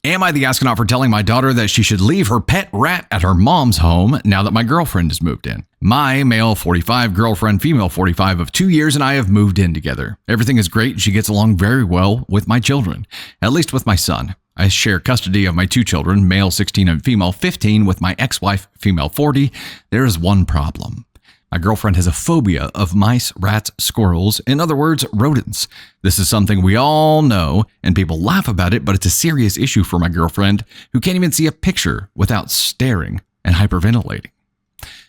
Am I the astronaut for telling my daughter that she should leave her pet rat at her mom's home now that my girlfriend has moved in? My male 45 girlfriend, female 45 of 2 years, and I have moved in together. Everything is great and she gets along very well with my children, at least with my son. I share custody of my 2 children, male 16 and female 15, with my ex-wife, female 40. There is one problem. My girlfriend has a phobia of mice, rats, squirrels, in other words, rodents. This is something we all know, and people laugh about it, but it's a serious issue for my girlfriend, who can't even see a picture without staring and hyperventilating.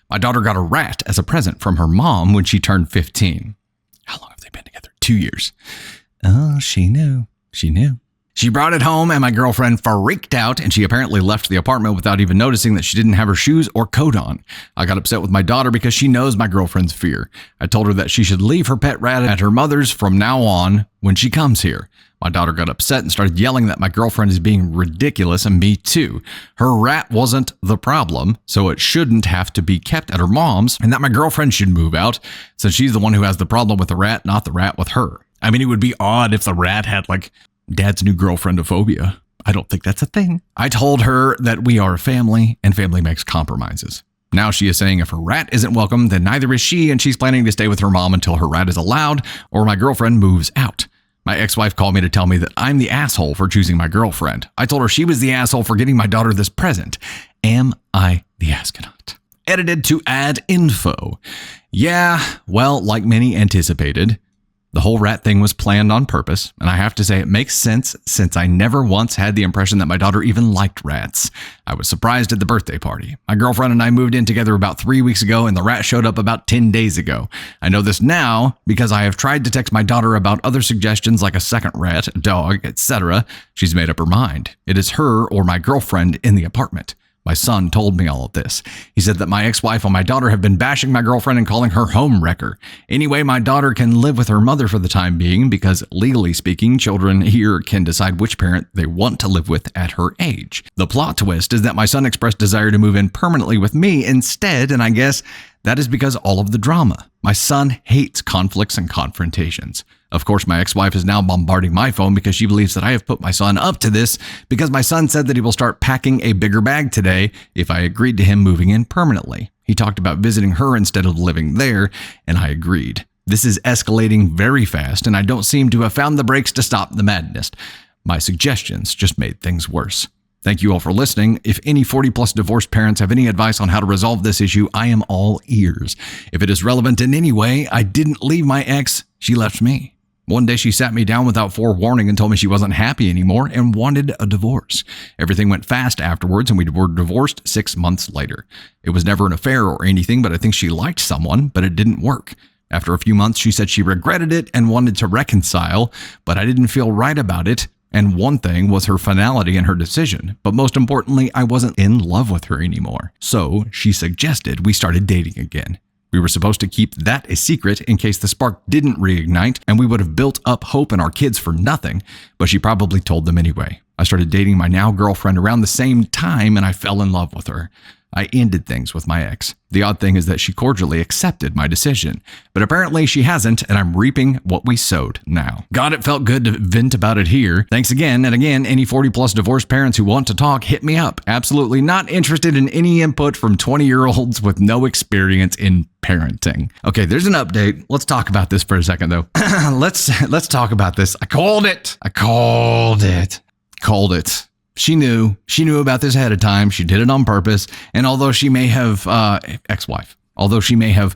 My daughter got a rat as a present from her mom when she turned 15. How long have they been together? 2 years. Oh, she knew. She knew. She brought it home and my girlfriend freaked out, and she apparently left the apartment without even noticing that she didn't have her shoes or coat on. I got upset with my daughter because she knows my girlfriend's fear. I told her that she should leave her pet rat at her mother's from now on when she comes here. My daughter got upset and started yelling that my girlfriend is being ridiculous, and me too. Her rat wasn't the problem, so it shouldn't have to be kept at her mom's, and that my girlfriend should move out since she's the one who has the problem with the rat, not the rat with her. I mean, it would be odd if the rat had Dad's new girlfriendophobia. I don't think that's a thing. I told her that we are a family and family makes compromises. Now she is saying if her rat isn't welcome, then neither is she, and she's planning to stay with her mom until her rat is allowed or my girlfriend moves out. My ex-wife called me to tell me that I'm the asshole for choosing my girlfriend. I told her she was the asshole for getting my daughter this present. Am I the astronaut? Edited to add info. Yeah, well, like many anticipated, the whole rat thing was planned on purpose, and I have to say it makes sense since I never once had the impression that my daughter even liked rats. I was surprised at the birthday party. My girlfriend and I moved in together about 3 weeks ago, and the rat showed up about 10 days ago. I know this now because I have tried to text my daughter about other suggestions like a second rat, a dog, etc. She's made up her mind. It is her or my girlfriend in the apartment. My son told me all of this. He said that my ex-wife and my daughter have been bashing my girlfriend and calling her home wrecker. Anyway, my daughter can live with her mother for the time being because, legally speaking, children here can decide which parent they want to live with at her age. The plot twist is that my son expressed desire to move in permanently with me instead, and I guess that is because all of the drama. My son hates conflicts and confrontations. Of course, my ex-wife is now bombarding my phone because she believes that I have put my son up to this because my son said that he will start packing a bigger bag today if I agreed to him moving in permanently. He talked about visiting her instead of living there, and I agreed. This is escalating very fast, and I don't seem to have found the brakes to stop the madness. My suggestions just made things worse. Thank you all for listening. If any 40-plus divorced parents have any advice on how to resolve this issue, I am all ears. If it is relevant in any way, I didn't leave my ex, she left me. One day she sat me down without forewarning and told me she wasn't happy anymore and wanted a divorce. Everything went fast afterwards and we were divorced 6 months later. It was never an affair or anything, but I think she liked someone, but it didn't work. After a few months, she said she regretted it and wanted to reconcile, but I didn't feel right about it. And one thing was her finality in her decision. But most importantly, I wasn't in love with her anymore. So she suggested we started dating again. We were supposed to keep that a secret in case the spark didn't reignite and we would have built up hope in our kids for nothing, but she probably told them anyway. I started dating my now girlfriend around the same time and I fell in love with her. I ended things with my ex. The odd thing is that she cordially accepted my decision, but apparently she hasn't, and I'm reaping what we sowed now. God, it felt good to vent about it here. Thanks again, and again, any 40-plus divorced parents who want to talk, hit me up. Absolutely not interested in any input from 20-year-olds with no experience in parenting. Okay, there's an update. Let's talk about this for a second, though. Let's talk about this. I called it. She knew about this ahead of time. She did it on purpose. And although she may have, although she may have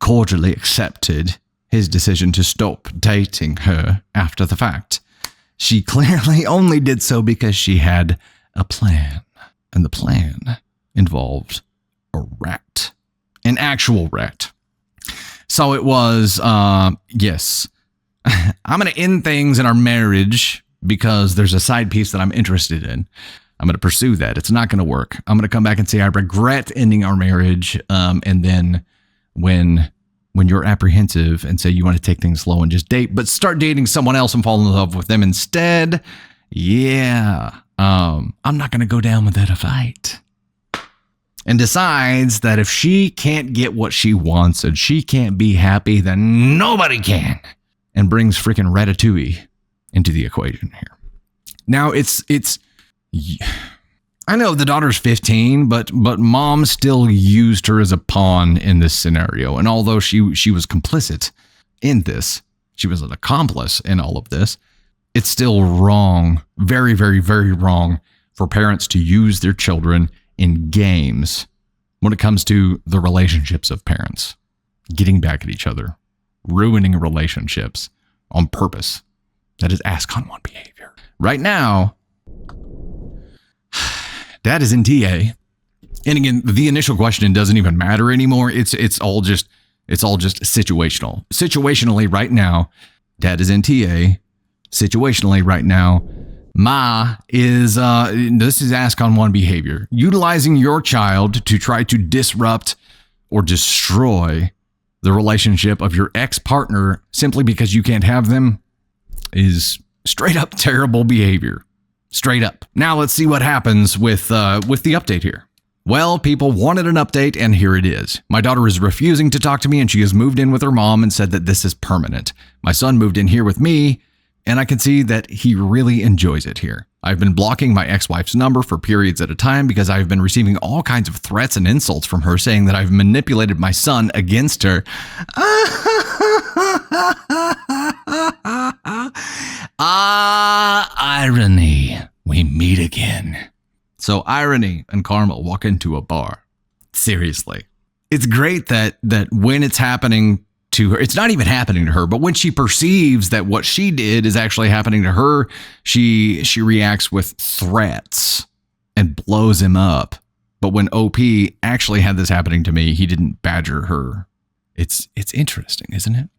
cordially accepted his decision to stop dating her after the fact, she clearly only did so because she had a plan. And the plan involved a rat, an actual rat. So it was, yes, I'm going to end things in our marriage because there's a side piece that I'm interested in. I'm going to pursue that. It's not going to work. I'm going to come back and say I regret ending our marriage. And then when you're apprehensive and say you want to take things slow and just date, but start dating someone else and fall in love with them instead, yeah, I'm not going to go down with that fight. And decides that if she can't get what she wants and she can't be happy, then nobody can. And brings freaking Ratatouille into the equation here. Now it's I know the daughter's 15, but mom still used her as a pawn in this scenario. And although she was complicit in this, she was an accomplice in all of this, it's still wrong, very, very, very wrong for parents to use their children in games when it comes to the relationships of parents, getting back at each other, ruining relationships on purpose. That is ask on one behavior. Right now, Dad is in TA. And again, the initial question doesn't even matter anymore. It's all just situational. Situationally right now, Dad is in TA. Situationally right now, Ma is, this is ask on one behavior. Utilizing your child to try to disrupt or destroy the relationship of your ex-partner simply because you can't have them is straight up terrible behavior. Straight up. Now let's see what happens with the update here. Well, people wanted an update, and here it is. My daughter is refusing to talk to me, and she has moved in with her mom and said that this is permanent. My son moved in here with me, and I can see that he really enjoys it here. I've been blocking my ex-wife's number for periods at a time because I've been receiving all kinds of threats and insults from her saying that I've manipulated my son against her. Irony. We meet again. So Irony and Karma walk into a bar. Seriously. It's great that when it's happening to her, it's not even happening to her, but when she perceives that what she did is actually happening to her, she reacts with threats and blows him up. But when OP actually had this happening to me, he didn't badger her. It's interesting, isn't it?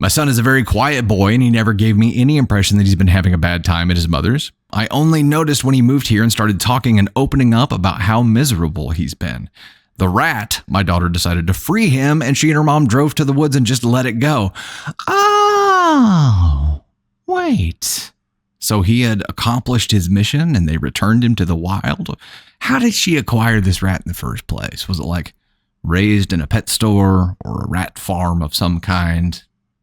My son is a very quiet boy, and he never gave me any impression that he's been having a bad time at his mother's. I only noticed when he moved here and started talking and opening up about how miserable he's been. The rat, my daughter decided to free him, and she and her mom drove to the woods and just let it go. Oh, wait. So he had accomplished his mission and they returned him to the wild? How did she acquire this rat in the first place? Was it like raised in a pet store or a rat farm of some kind?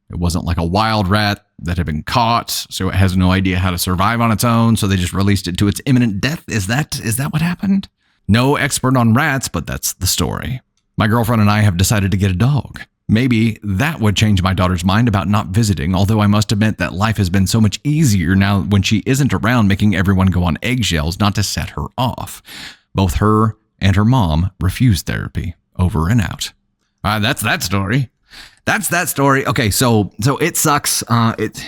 It wasn't like a wild rat that had been caught, so it has no idea how to survive on its own, so they just released it to its imminent death. Is that what happened? No expert on rats, but that's the story. My girlfriend and I have decided to get a dog. Maybe that would change my daughter's mind about not visiting, although I must admit that life has been so much easier now when she isn't around, making everyone go on eggshells not to set her off. Both her and her mom refuse therapy. Over and out. That's that story. That's that story. Okay, so it sucks. It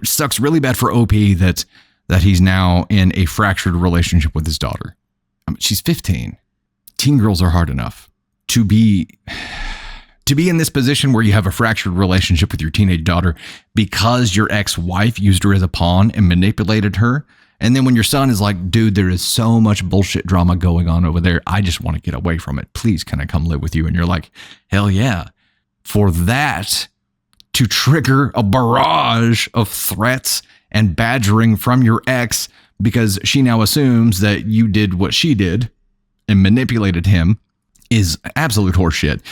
sucks really bad for OP that he's now in a fractured relationship with his daughter. She's 15. Teen girls are hard enough. To be in this position where you have a fractured relationship with your teenage daughter because your ex-wife used her as a pawn and manipulated her. And then when your son is like, dude, there is so much bullshit drama going on over there. I just want to get away from it. Please, can I come live with you? And you're like, hell yeah. For that to trigger a barrage of threats and badgering from your ex because she now assumes that you did what she did and manipulated him is absolute horseshit.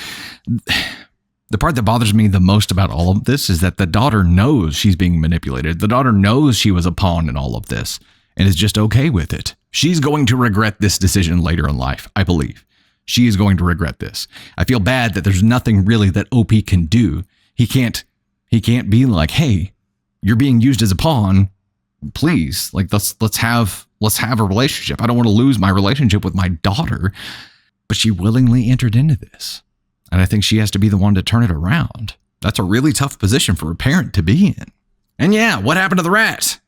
The part that bothers me the most about all of this is that the daughter knows she's being manipulated. The daughter knows she was a pawn in all of this and is just okay with it. She's going to regret this decision later in life, I believe. She is going to regret this. I feel bad that there's nothing really that OP can do. He can't be like, hey, you're being used as a pawn. Please, like let's have a relationship. I don't want to lose my relationship with my daughter. But she willingly entered into this. And I think she has to be the one to turn it around. That's a really tough position for a parent to be in. And yeah, what happened to the rat?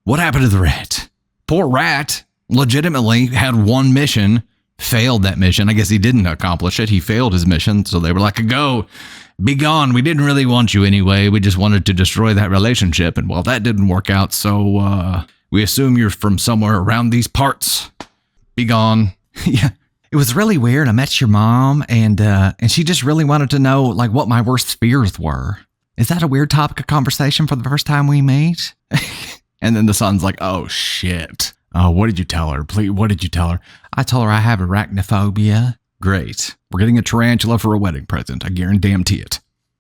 What happened to the rat? Poor rat legitimately had one mission, failed that mission. I guess he didn't accomplish it. He failed his mission. So they were like, go, be gone. We didn't really want you anyway. We just wanted to destroy that relationship. And well, that didn't work out. So we assume you're from somewhere around these parts. Be gone. Yeah. It was really weird. I met your mom and she just really wanted to know like what my worst fears were. Is that a weird topic of conversation for the first time we meet? And then the son's like, oh shit. Oh, what did you tell her? Please, what did you tell her? I told her I have arachnophobia. Great. We're getting a tarantula for a wedding present. I guarantee it.